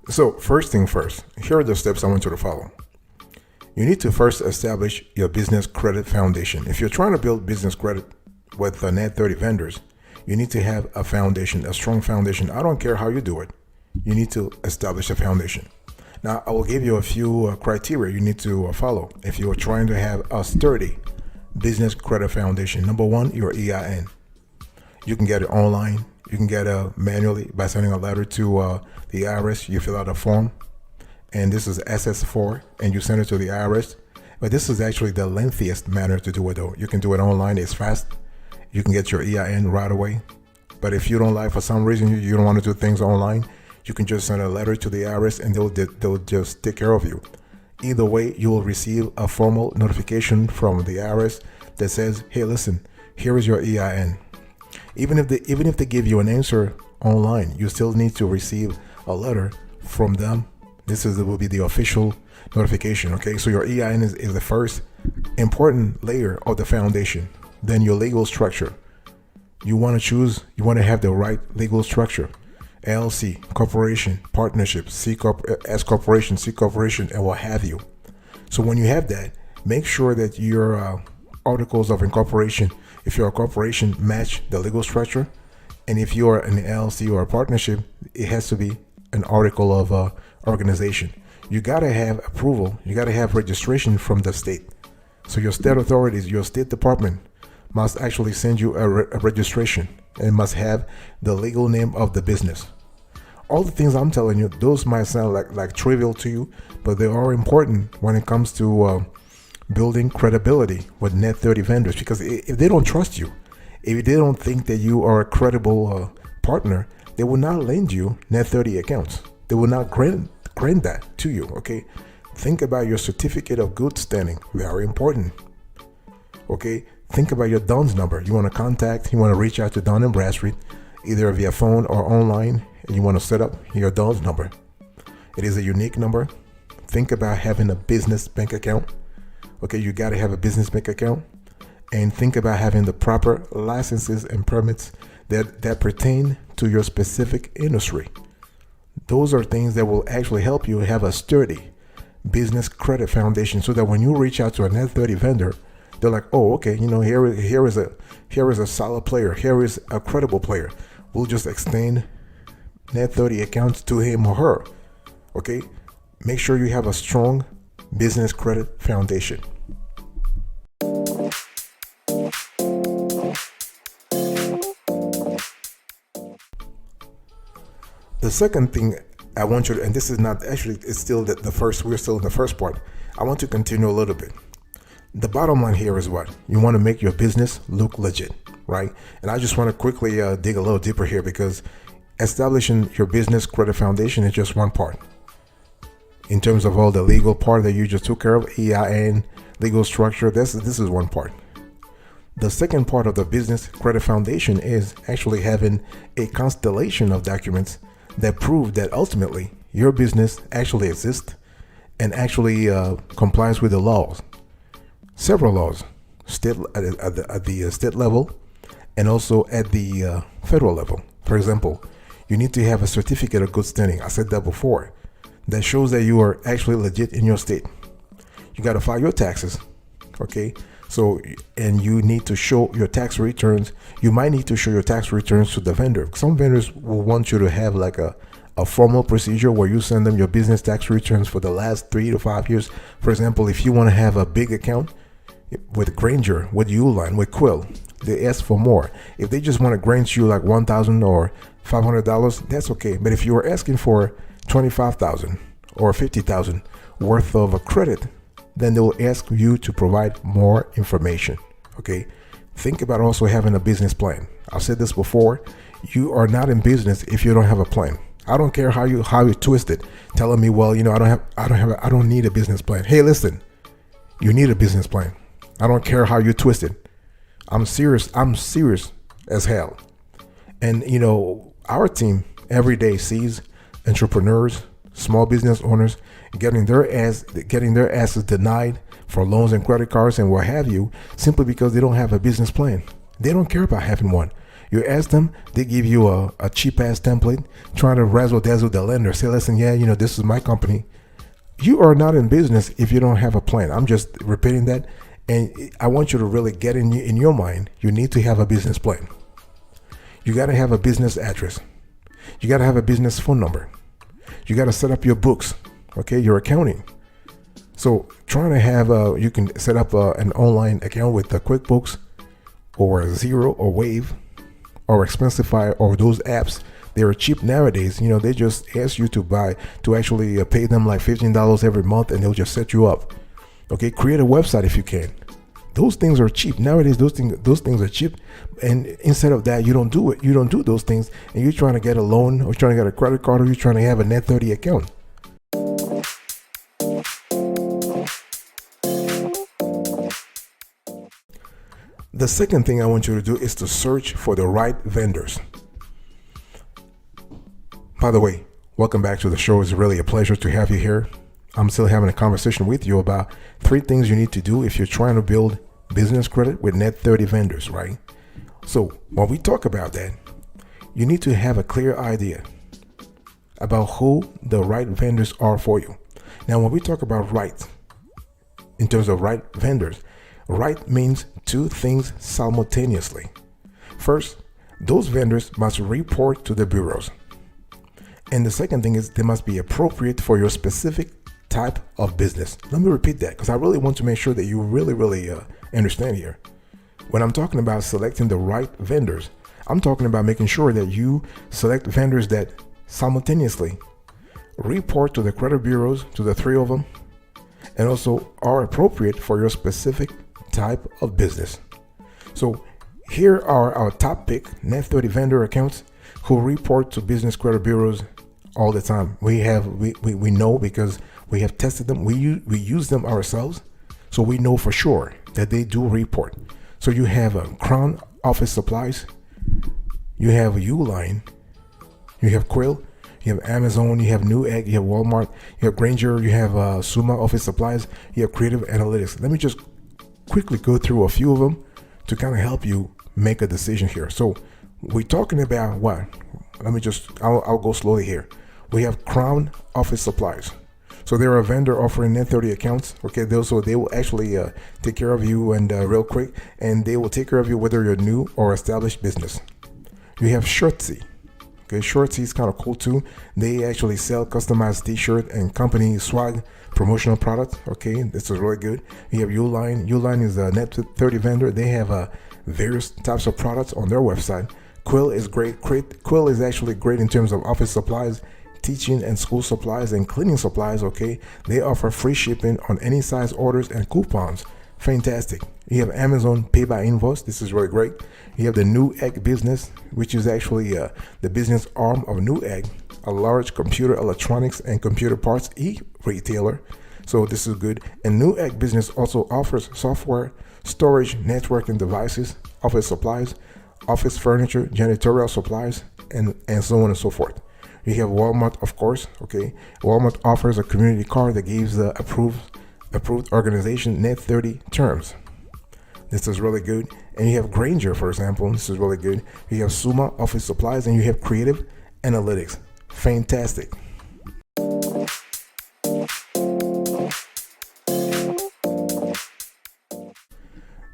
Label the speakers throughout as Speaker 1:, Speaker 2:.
Speaker 1: So first thing first, here are the steps I want you to follow. You need to first establish your business credit foundation. If you're trying to build business credit with Net 30 vendors, you need to have a foundation, a strong foundation. I don't care how you do it. You need to establish a foundation. Now, I will give you a few criteria you need to follow if you're trying to have a sturdy business credit foundation. Number one, your EIN. You can get it online. You can get it manually by sending a letter to the IRS. You fill out a form, and this is SS4, and you send it to the IRS. But this is actually the lengthiest manner to do it, though. You can do it online. It's fast. You can get your EIN right away. But if you don't like, for some reason, you don't want to do things online, you can just send a letter to the IRS, and they'll just take care of you. Either way, you will receive a formal notification from the IRS that says, "Hey, listen, here is your EIN." Even if they give you an answer online, you still need to receive a letter from them. Will be the official notification. Okay, so your EIN is the first important layer of the foundation. Then your legal structure. You want to have the right legal structure. LLC, corporation, partnership, C corp, S corporation, C corporation, and what have you. So when you have that, make sure that your articles of incorporation, if you're a corporation, match the legal structure. And if you are an LLC or a partnership, it has to be an article of organization. You got to have approval. You got to have registration from the state. So your state authorities, your state department must actually send you a registration, and must have the legal name of the business. All the things I'm telling you, those might sound like trivial to you, but they are important when it comes to building credibility with Net 30 vendors. Because if they don't trust you, if they don't think that you are a credible partner, they will not lend you Net 30 accounts. They will not grant that to you. Okay, think about your certificate of good standing. Very important. Okay, think about your DUNS number. You want to reach out to Dun & Bradstreet, either via phone or online, and you want to set up your DUNS number. It is a unique number. Think about having a business bank account. Okay, you got to have a business bank account. And think about having the proper licenses and permits that pertain to your specific industry. Those are things that will actually help you have a sturdy business credit foundation, so that when you reach out to a Net 30 vendor, they're like, "Oh, okay, here is a solid player. Here is a credible player. We'll just extend Net 30 accounts to him or her." Okay, make sure you have a strong business credit foundation. The second thing I want you to, and this is not actually, it's still the first, we're still in the first part. I want to continue a little bit. The bottom line here is what? You want to make your business look legit, right? And I just want to quickly dig a little deeper here, because establishing your business credit foundation is just one part. In terms of all the legal part that you just took care of, EIN, legal structure, this is one part. The second part of the business credit foundation is actually having a constellation of documents that prove that ultimately your business actually exists and actually complies with the laws. Several laws, at the state level, and also at the federal level. For example, you need to have a certificate of good standing. I said that before. That shows that you are actually legit in your state. You got to file your taxes, okay? So, and you need to show your tax returns. You might need to show your tax returns to the vendor. Some vendors will want you to have like a formal procedure where you send them your business tax returns for the last 3 to 5 years. For example, if you want to have a big account with Granger, with Uline, with Quill, they ask for more. If they just want to grant you like $1,000 or $500, that's okay. But if you are asking for $25,000 or $50,000 worth of a credit, then they will ask you to provide more information. Okay, think about also having a business plan. I've said this before. You are not in business if you don't have a plan. I don't care how you twist it, telling me, well, I don't need a business plan. Hey, listen, you need a business plan. I don't care how you twist it. I'm serious as hell. And our team every day sees entrepreneurs, small business owners getting their asses denied for loans and credit cards and what have you, simply because they don't have a business plan. They don't care about having one. You ask them, they give you a cheap ass template, trying to razzle dazzle the lender. Say, listen, yeah, this is my company. You are not in business if you don't have a plan. I'm just repeating that. And I want you to really get in your mind, you need to have a business plan. You got to have a business address. You got to have a business phone number. You got to set up your books, okay, your accounting. So trying to have, you can set up an online account with QuickBooks or Xero or Wave or Expensify or those apps. They are cheap nowadays. They just ask you to actually pay them like $15 every month, and they'll just set you up. Okay, create a website if you can. Those things are cheap nowadays. Those things are cheap, and instead of that, you don't do it. You don't do those things, and you're trying to get a loan or trying to get a credit card or you're trying to have a net 30 account. The second thing I want you to do is to search for the right vendors. By the way, welcome back to the show. It's really a pleasure to have you here. I'm still having a conversation with you about 3 things you need to do if you're trying to build business credit with net 30 vendors, right? So when we talk about that, you need to have a clear idea about who the right vendors are for you. Now, when we talk about right, in terms of right vendors, right means 2 things simultaneously. First, those vendors must report to the bureaus. And the second thing is they must be appropriate for your specific type of business. Let me repeat that because I really want to make sure that you really understand here. When I'm talking about selecting the right vendors, I'm talking about making sure that you select vendors that simultaneously report to the credit bureaus, to the 3 of them, and also are appropriate for your specific type of business. So here are our top pick net 30 vendor accounts who report to business credit bureaus all the time. We know because we have tested them. We use them ourselves, so we know for sure that they do report. So you have Crown Office Supplies, you have Uline, you have Quill, you have Amazon, you have Newegg, you have Walmart, you have Granger, you have Summa Office Supplies, you have Creative Analytics. Let me just quickly go through a few of them to kind of help you make a decision here. So we're talking about what? I'll go slowly here. We have Crown Office Supplies. So they're a vendor offering net 30 accounts. Okay, they will actually take care of you and real quick, and they will take care of you whether you're new or established business. You have Shortsy. Okay, Shortsy is kind of cool too. They actually sell customized t-shirt and company swag promotional products. Okay, this is really good. You have Uline. Uline is a net 30 vendor. They have various types of products on their website. Quill is great. Quill is actually great in terms of office supplies, teaching and school supplies, and cleaning supplies. Okay, they offer free shipping on any size orders and coupons. Fantastic. You have Amazon Pay by Invoice. This is really great. You have the Newegg Business, which is actually the business arm of Newegg, a large computer electronics and computer parts e-retailer. So this is good. And Newegg Business also offers software, storage, networking devices, office supplies, office furniture, janitorial supplies, and so on and so forth. You have Walmart, of course. Okay, Walmart offers a community card that gives the approved organization net 30 terms. This is really good. And you have Granger, for example. This is really good. You have Summa Office Supplies, and you have Creative Analytics. Fantastic.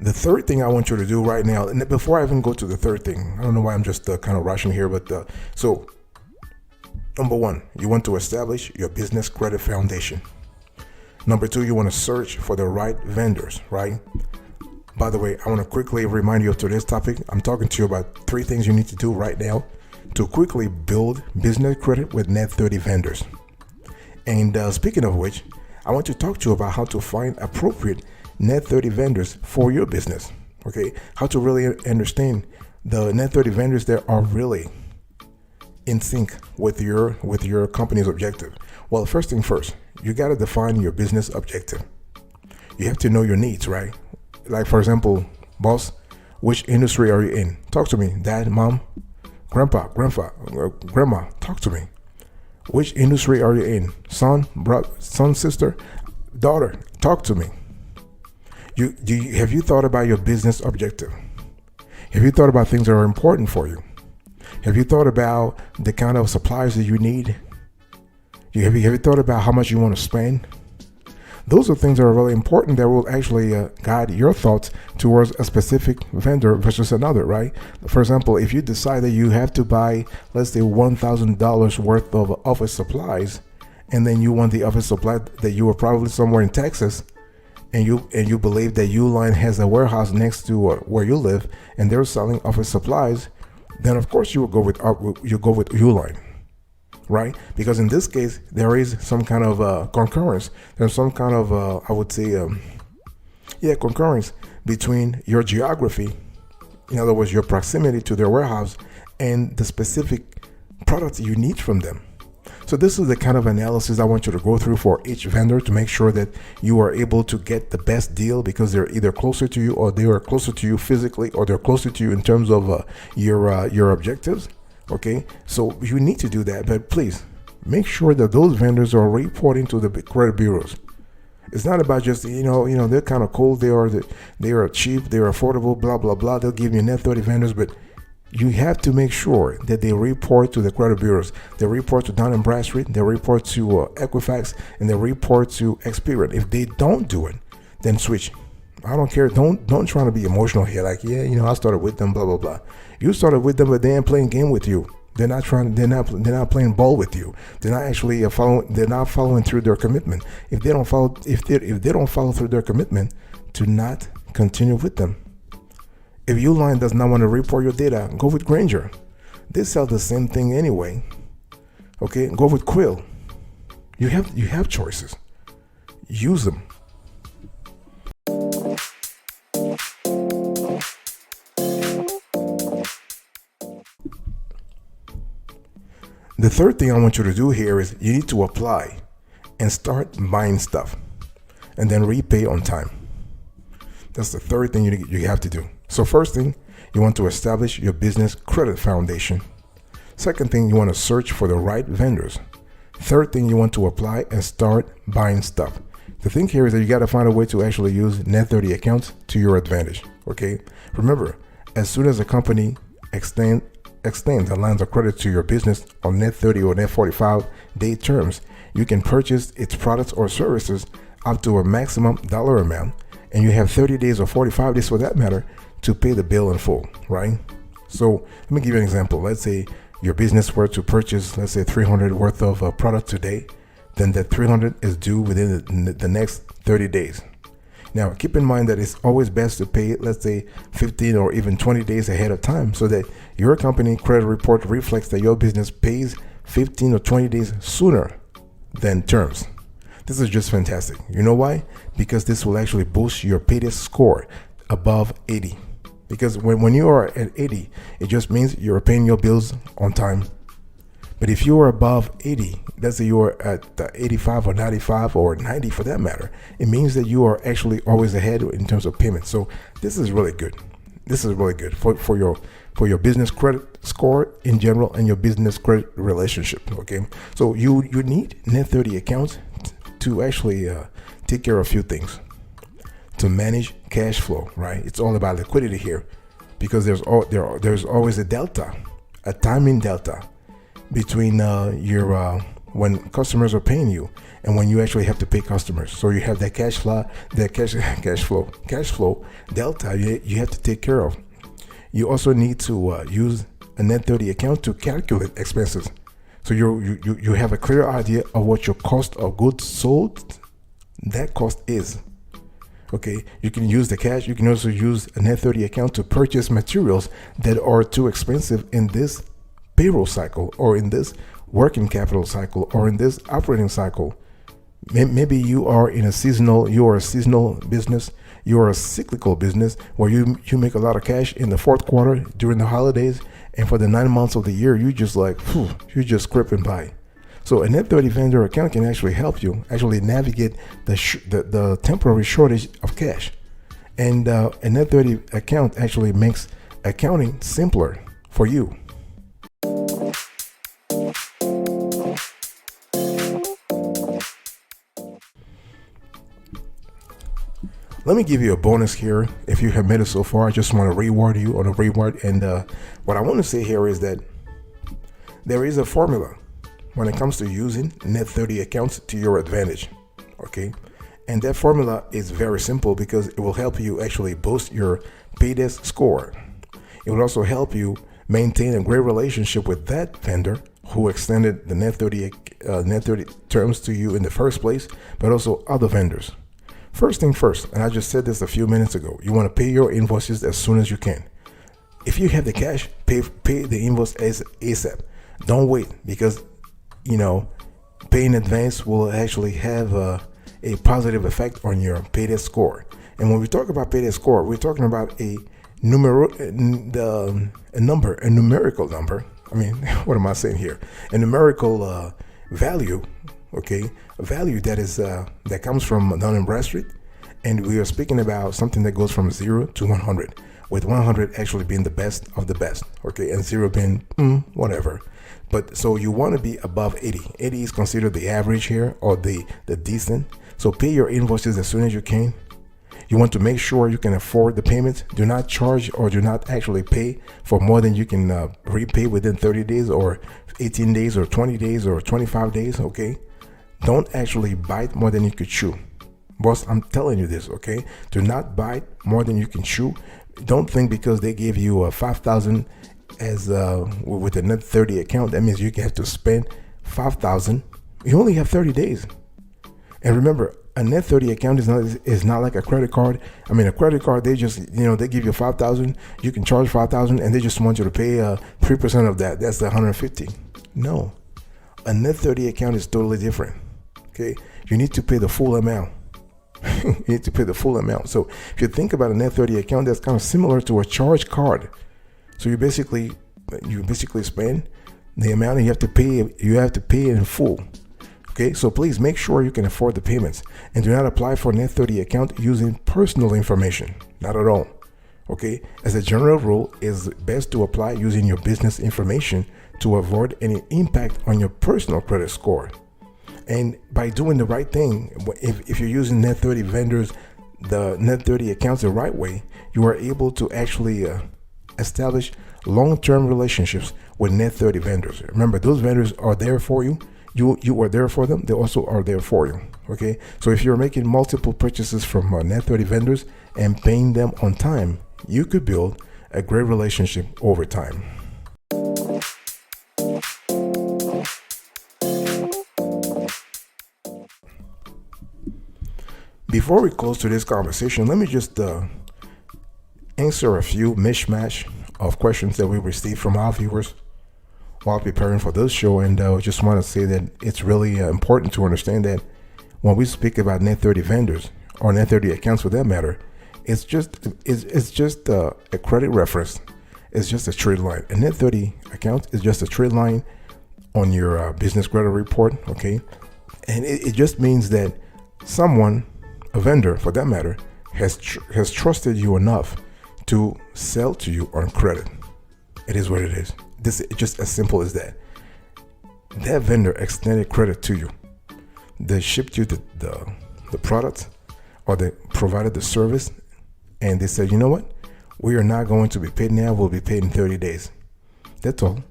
Speaker 1: The third thing I want you to do right now, and before I even go to the third thing, I don't know why I'm just kind of rushing here, but so number 1, you want to establish your business credit foundation. Number 2, you want to search for the right vendors, right? By the way, I want to quickly remind you of today's topic. I'm talking to you about 3 things you need to do right now to quickly build business credit with net 30 vendors. And speaking of which, I want to talk to you about how to find appropriate net 30 vendors for your business. Okay, how to really understand the net 30 vendors that are really in sync with your company's objective. Well, first thing first, you got to define your business objective. You have to know your needs, right? Like, for example, boss, which industry are you in? Talk to me. Dad, mom, grandpa, grandma, talk to me. Which industry are you in? Son, brother, sister, daughter, talk to me. Have you thought about your business objective? Have you thought about things that are important for you? Have you thought about the kind of supplies that you need? Have you thought about how much you want to spend? Those are things that are really important that will actually guide your thoughts towards a specific vendor versus another, right? For example, if you decide that you have to buy, let's say, $1,000 worth of office supplies, and then you want the office supply that you were probably somewhere in Texas, and you believe that Uline has a warehouse next to where you live, and they're selling office supplies, then of course you will go with Uline, right? Because in this case, there is some kind of concurrence. There's some kind of, I would say, concurrence between your geography, in other words, your proximity to their warehouse, and the specific products you need from them. So this is the kind of analysis I want you to go through for each vendor to make sure that you are able to get the best deal, because they're either closer to you, or they are closer to you physically, or they're closer to you in terms of your objectives. Okay, so you need to do that, but please make sure that those vendors are reporting to the credit bureaus. It's not about just they're kind of cool, they are cheap, they're affordable, blah blah blah. They'll give you net 30 vendors, but you have to make sure that they report to the credit bureaus. They report to Dun & Bradstreet, they report to Equifax, and they report to Experian. If they don't do it, then switch. I don't care. Don't try to be emotional here. Like, I started with them, blah blah blah. You started with them, but they ain't playing game with you. They're not playing ball with you. They're not actually following through their commitment. If they don't follow through their commitment, to not continue with them. If Uline does not want to report your data, go with Granger. They sell the same thing anyway. Okay, go with Quill. You have choices. Use them. The third thing I want you to do here is you need to apply and start buying stuff, and then repay on time. That's the third thing you have to do. So first thing, you want to establish your business credit foundation. Second thing, you want to search for the right vendors. Third thing, you want to apply and start buying stuff. The thing here is that you got to find a way to actually use net 30 accounts to your advantage. Okay, remember, as soon as a company extends the lines of credit to your business on net 30 or net 45 day terms, you can purchase its products or services up to a maximum dollar amount, and you have 30 days or 45 days for that matter to pay the bill in full, right? So let me give you an example. Let's say your business were to purchase, let's say, $300 worth of product today, then that $300 is due within the next 30 days. Now, keep in mind that it's always best to pay, let's say, 15 or even 20 days ahead of time, so that your company credit report reflects that your business pays 15 or 20 days sooner than terms. This is just fantastic. You know why? Because this will actually boost your payday score above 80. Because when you are at 80, it just means you're paying your bills on time. But if you are above 80, let's say you are at 85 or 95 or 90 for that matter, it means that you are actually always ahead in terms of payment. So this is really good. This is really good for your business credit score in general and your business credit relationship. Okay, so you need net 30 accounts to actually take care of a few things. To manage cash flow, right? It's all about liquidity here, because there's always a delta, a timing delta between when customers are paying you and when you actually have to pay customers. So you have that cash flow delta you have to take care of. You also need to use a net 30 account to calculate expenses. So you have a clear idea of what your cost of goods sold, that cost is. Okay, you can use the cash. You can also use a net 30 account to purchase materials that are too expensive in this payroll cycle, or in this working capital cycle, or in this operating cycle. Maybe you are a seasonal business, you are a cyclical business where you make a lot of cash in the fourth quarter during the holidays, and for the 9 months of the year, you just you're just scraping by. So a net 30 vendor account can actually help you actually navigate the temporary shortage of cash. And a net 30 account actually makes accounting simpler for you. Let me give you a bonus here. If you have made it so far, I just want to reward you on a reward. And what I want to say here is that there is a formula when it comes to using Net 30 accounts to your advantage. Okay. And that formula is very simple because it will help you actually boost your Paydesk score. It will also help you maintain a great relationship with that vendor who extended the Net 30 terms to you in the first place, but also other vendors. First thing first, and I just said this a few minutes ago, you want to pay your invoices as soon as you can. If you have the cash, pay the invoice as ASAP. Don't wait, because pay in advance will actually have a positive effect on your Paydesk score. And when we talk about Paydesk score, we're talking about a numerical number. I mean, what am I saying here? A numerical value, okay? A value that is that comes from Dun & Bradstreet, and we are speaking about something that goes from 0 to 100, with 100 actually being the best of the best, okay, and 0 being whatever. But so you want to be above 80. 80 is considered the average here, or the decent. So pay your invoices as soon as you can. You want to make sure you can afford the payments. Do not charge or do not actually pay for more than you can repay within 30 days or 18 days or 20 days or 25 days, okay? Don't actually bite more than you could chew. Boss, I'm telling you this, okay? Do not bite more than you can chew. Don't think because they gave you a 5,000 as with a Net 30 account, that means you have to spend 5,000. You only have 30 days. And remember, a Net 30 account is not like a credit card. I mean, a credit card, they just, they give you 5,000, you can charge 5,000, and they just want you to pay 3% of that. That's the 150. No, a Net 30 account is totally different. Okay, you need to pay the full amount. You need to pay the full amount. So if you think about a Net 30 account, that's kind of similar to a charge card. So you basically spend the amount and you have to pay it in full. Okay, so please make sure you can afford the payments and do not apply for a Net 30 account using personal information. Not at all. Okay, as a general rule, it's best to apply using your business information to avoid any impact on your personal credit score. And by doing the right thing, if you're using Net 30 vendors, the Net 30 accounts the right way, you are able to actually establish long-term relationships with Net 30 vendors. Remember, those vendors are there for you. You are there for them. They also are there for you. Okay. So if you're making multiple purchases from Net 30 vendors and paying them on time, you could build a great relationship over time. Before we close today's conversation, let me just answer a few mishmash of questions that we received from our viewers while preparing for this show. And I just want to say that it's really important to understand that when we speak about Net 30 vendors or Net 30 accounts for that matter, it's just a credit reference. It's just a trade line. A Net 30 account is just a trade line on your business credit report, okay? And it just means that someone, a vendor for that matter, has trusted you enough to sell to you on credit. It is what it is. This is just as simple as that. That vendor extended credit to you. They shipped you the product, or they provided the service, and they said, you know what? We are not going to be paid now. We'll be paid in 30 days. That's all.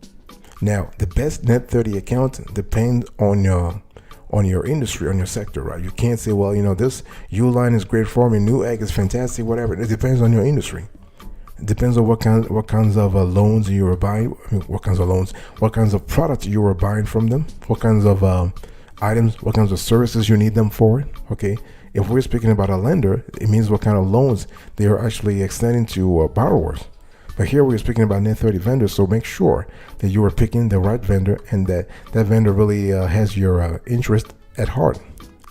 Speaker 1: Now, the best Net 30 account depends on your industry, on your sector, right? You can't say, well, this Uline is great for me, Newegg is fantastic, whatever. It depends on your industry. It depends on what kinds of loans you are buying. What kinds of products you are buying from them. What kinds of items, what kinds of services you need them for. Okay, if we're speaking about a lender, it means what kind of loans they are actually extending to borrowers. But here we're speaking about Net 30 vendors, so make sure that you are picking the right vendor and that vendor really has your interest at heart.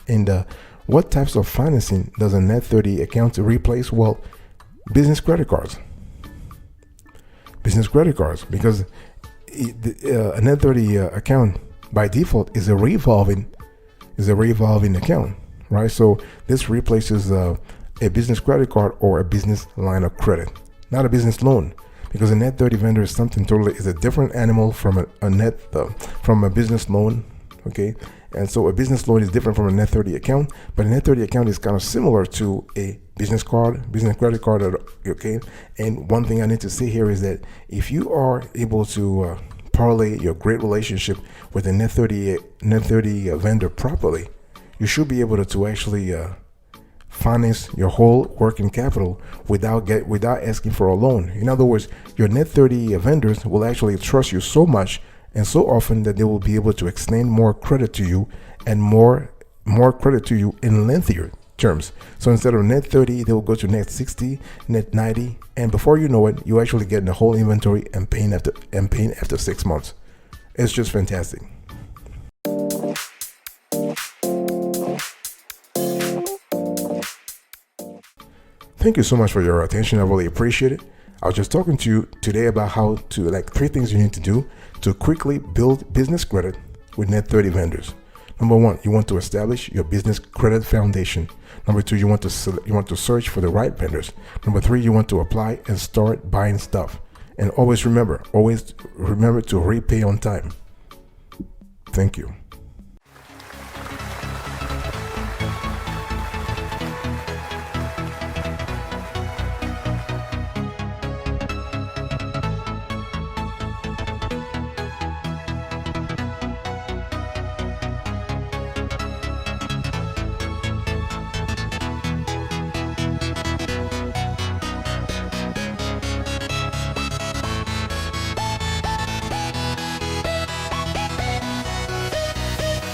Speaker 1: And what types of financing does a Net 30 account replace? Well, business credit cards. Business credit cards, because a Net 30 account by default is a revolving account, right? So this replaces a business credit card or a business line of credit, not a business loan, because a Net 30 vendor is a different animal from a business loan, okay? And so a business loan is different from a net 30 account, but a net 30 account is kind of similar to a business credit card. Okay. And one thing I need to say here is that if you are able to parlay your great relationship with a net 30 vendor properly, you should be able to actually finance your whole working capital without asking for a loan. In other words, your net 30 vendors will actually trust you so much and so often that they will be able to extend more credit to you and more credit to you in lengthier terms. So instead of net 30, they will go to net 60, net 90, and before you know it, you actually get the whole inventory and paying after 6 months. It's just fantastic. Thank you so much for your attention. I really appreciate it. I was just talking to you today about how to, like, 3 things you need to do to quickly build business credit with net 30 vendors. Number 1, you want to establish your business credit foundation. Number 2, you want to search for the right vendors. Number 3, you want to apply and start buying stuff. And always remember to repay on time. Thank you.